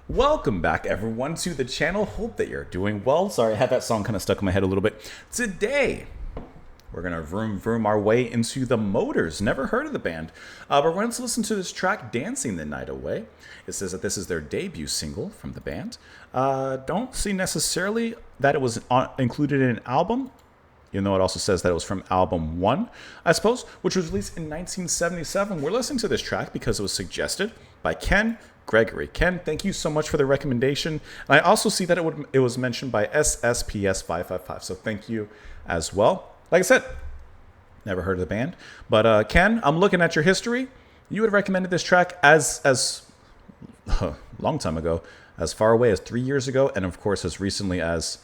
Welcome back, everyone, to the channel. Hope that you're doing well. Sorry, I had that song kind of stuck in my head a little bit. Today, we're going to vroom our way into the Motors. Never heard of the band. But we're going to listen to this track, Dancing the Night Away. It says that this is their debut single from the band. Don't see necessarily that it was included in an album, even though it also says that it was from album 1, I suppose, which was released in 1977. We're listening to this track because it was suggested by Ken Gregory. Ken, thank you so much for the recommendation. And I also see that it was mentioned by SSPS555, so thank you as well. Like I said, never heard of the band. But Ken, I'm looking at your history. You had recommended this track as a long time ago, as far away as 3 years ago, and of course as recently as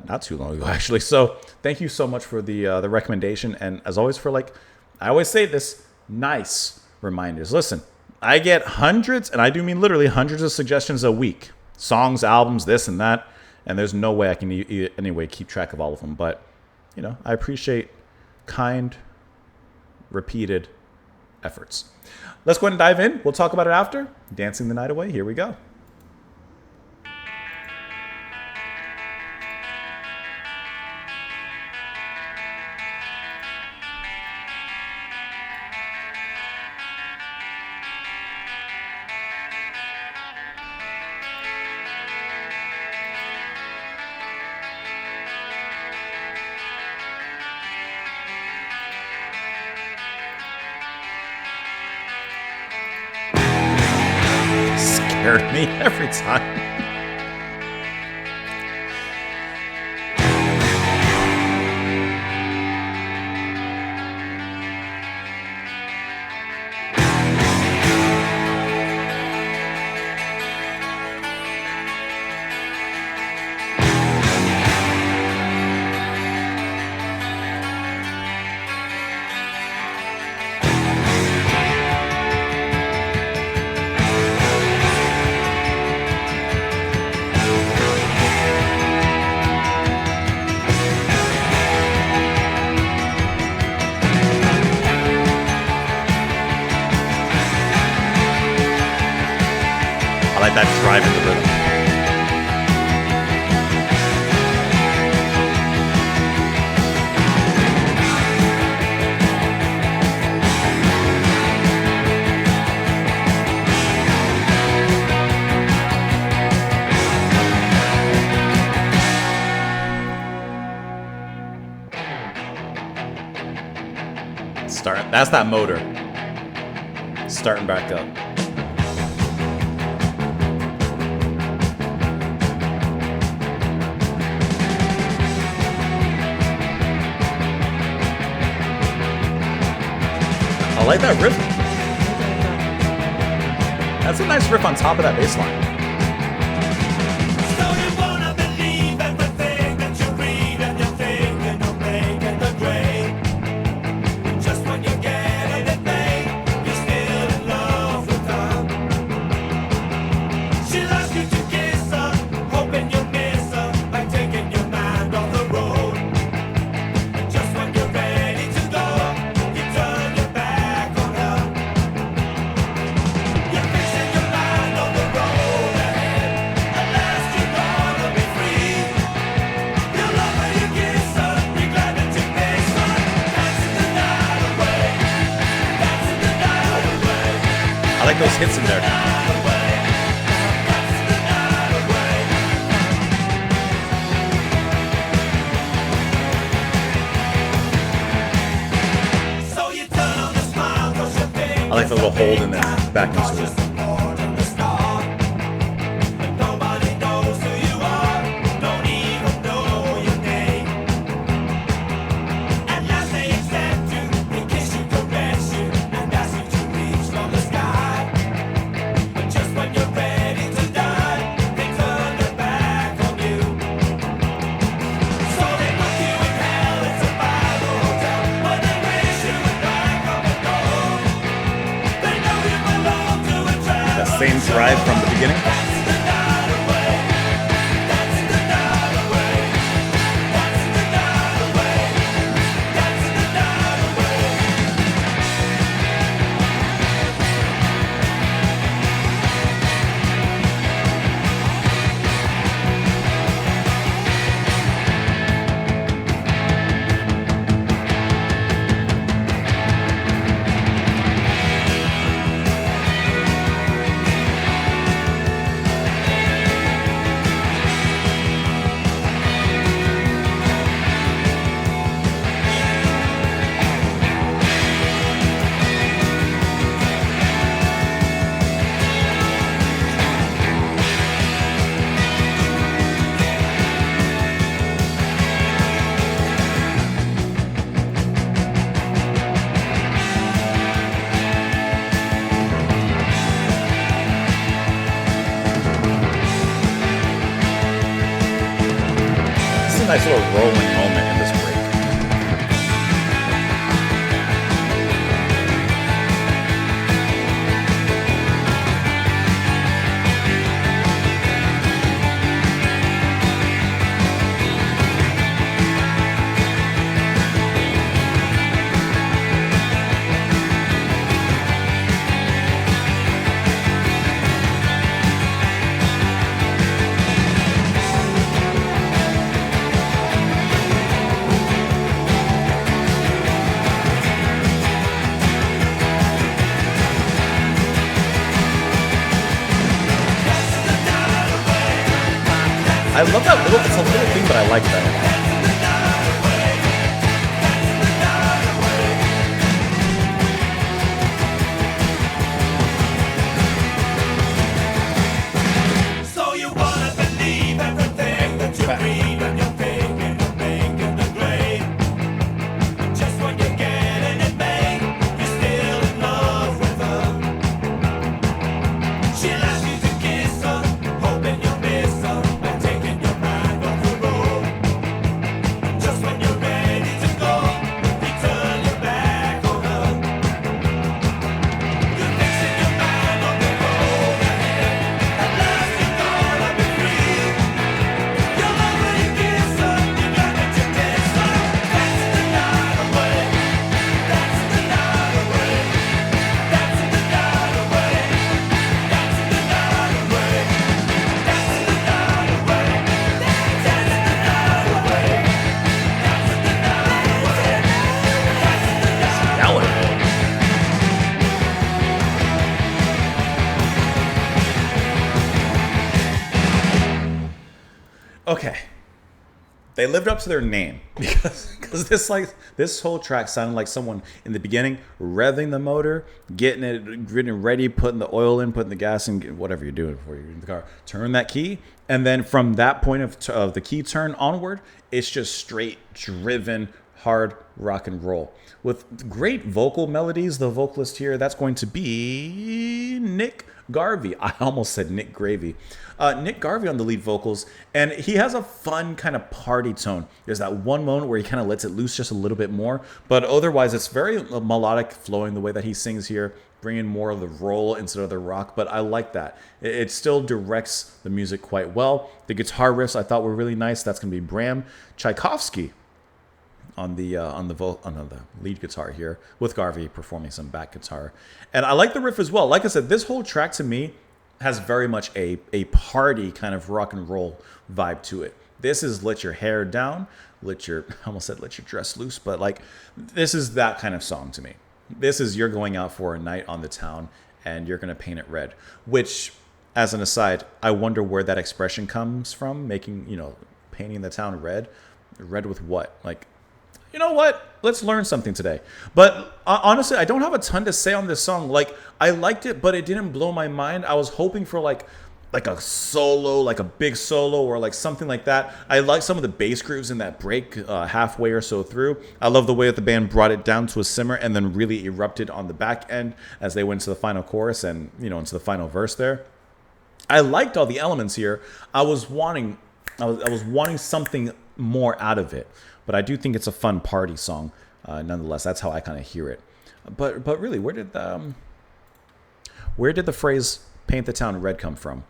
not too long ago, actually. So thank you so much for the recommendation, and as always for, like I always say this, nice reminders. Listen, I get hundreds, and I do mean literally hundreds of suggestions a week. Songs, albums, this and that, and there's no way I can anyway keep track of all of them. But, you know, I appreciate kind, repeated efforts. Let's go ahead and dive in. We'll talk about it after. Dancing the Night Away. Here we go. Scared me every time. I like that drive in the rhythm. That's that motor starting back up. I like that riff. That's a nice riff on top of that bass line. I like those hits in there. I like the little hold and then back into it. Same drive from the beginning. nice little rolling moment in this break. I love that little, it's a little thing, but I like that. So you wanna believe everything that you read and you're thinking of making the grade. Just when you're getting it made, you're still in love with her. She'll ask you to kiss her, hoping you'll miss her. Just when you're ready to go, you turn your back on her. You're fixing your mind on the road ahead. At last you're gonna be free. You'll love when you kiss her, you're gonna to kiss her. That's the night away. That's the night away. That's the night away. That's the night away. That's the night away. That's the night away. Okay, they lived up to their name because this whole track sounded like someone in the beginning revving the motor, getting ready, putting the oil in, putting the gas in, whatever you're doing before you're in the car. Turn that key, and then from that point of the key turn onward, it's just straight driven hard rock and roll with great vocal melodies. The vocalist here, that's going to be Nick Garvey. I almost said Nick Gravy. Nick Garvey on the lead vocals, and he has a fun kind of party tone. There's that one moment where he kind of lets it loose just a little bit more, but otherwise it's very melodic, flowing the way that he sings here, bringing more of the roll instead of the rock. But I like that. It still directs the music quite well. The guitar riffs I thought were really nice. That's going to be Bram Tchaikovsky on the lead guitar here, with Garvey performing some back guitar. And I like the riff as well. Like I said, this whole track to me has very much a party kind of rock and roll vibe to it. This is let your hair down, I almost said let your dress loose, but like this is that kind of song to me. This is you're going out for a night on the town and you're going to paint it red, which, as an aside, I wonder where that expression comes from, painting the town red. Red with what? Like, you know what? Let's learn something today. But honestly, I don't have a ton to say on this song. Like, I liked it, but it didn't blow my mind. I was hoping for like a solo, like a big solo or like something like that. I like some of the bass grooves in that break halfway or so through. I love the way that the band brought it down to a simmer and then really erupted on the back end as they went to the final chorus and, into the final verse there. I liked all the elements here. I was wanting something more out of it. But I do think it's a fun party song, nonetheless. That's how I kind of hear it. But really, where did the phrase "paint the town red" come from?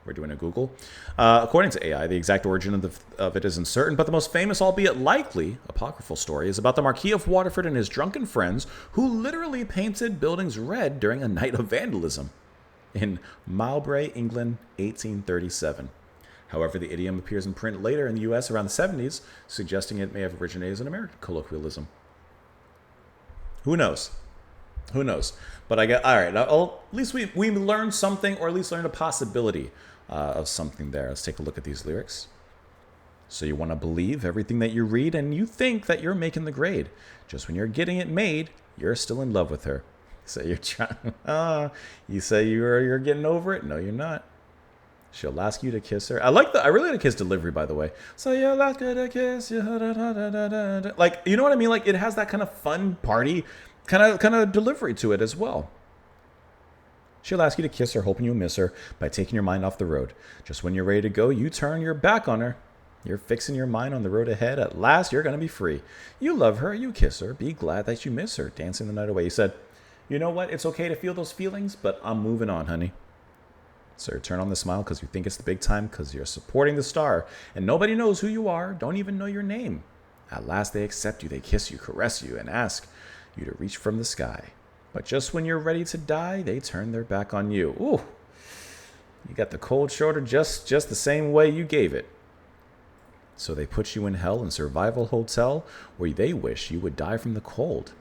We're doing a Google. According to AI, the exact origin of it is uncertain, but the most famous, albeit likely, apocryphal story is about the Marquis of Waterford and his drunken friends who literally painted buildings red during a night of vandalism in Mowbray, England, 1837. However, the idiom appears in print later in the U.S. around the 70s, suggesting it may have originated as an American colloquialism. Who knows? But all right. At least we learned something, or at least learned a possibility of something there. Let's take a look at these lyrics. So you want to believe everything that you read, and you think that you're making the grade. Just when you're getting it made, you're still in love with her. So you're trying. You say you're getting over it. No, you're not. She'll ask you to kiss her. I really like his delivery, by the way. So you'll ask her to kiss you. Like, you know what I mean? Like, it has that kind of fun party kind of delivery to it as well. She'll ask you to kiss her, hoping you'll miss her by taking your mind off the road. Just when you're ready to go, you turn your back on her. You're fixing your mind on the road ahead. At last, you're going to be free. You love her. You kiss her. Be glad that you miss her. Dancing the night away. He said, you know what? It's okay to feel those feelings, but I'm moving on, honey. So turn on the smile because you think it's the big time because you're supporting the star. And nobody knows who you are. Don't even know your name. At last, they accept you. They kiss you, caress you, and ask you to reach from the sky. But just when you're ready to die, they turn their back on you. Ooh. You got the cold shoulder just the same way you gave it. So they put you in hell in survival hotel where they wish you would die from the cold.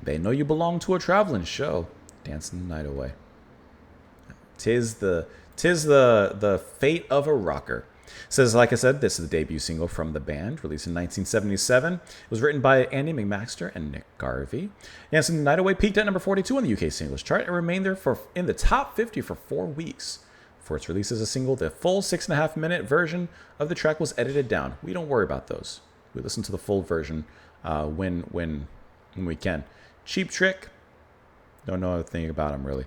They know you belong to a traveling show. Dancing the night away. Tis the fate of a rocker. Says, like I said, this is the debut single from the band, released in 1977. It was written by Andy McMaster and Nick Garvey. Dancing the Night Away peaked at number 42 on the UK singles chart and remained there in the top 50 for 4 weeks. For its release as a single, the full 6.5-minute version of the track was edited down. We don't worry about those. We listen to the full version when we can. Cheap Trick. Don't know a thing about them, really.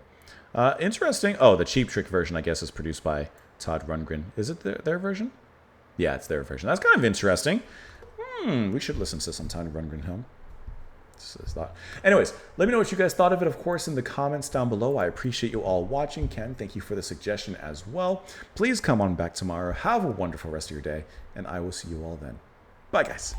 Interesting. Oh, the Cheap Trick version, I guess, is produced by Todd Rundgren. Is it their version? Yeah, it's their version. That's kind of interesting. We should listen to some Todd Rundgren home. Anyways, let me know what you guys thought of it, of course, in the comments down below. I appreciate you all watching. Ken, thank you for the suggestion as well. Please come on back tomorrow. Have a wonderful rest of your day, and I will see you all then. Bye, guys.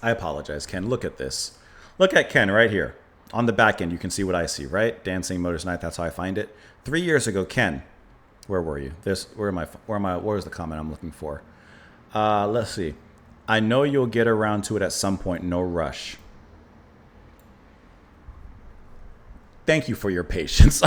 I apologize, Ken. Look at this. Look at Ken right here. On the back end, you can see what I see, right? Dancing Motors Night, that's how I find it. 3 years ago, Ken, where were you? Where was the comment I'm looking for? Let's see. I know you'll get around to it at some point, no rush. Thank you for your patience.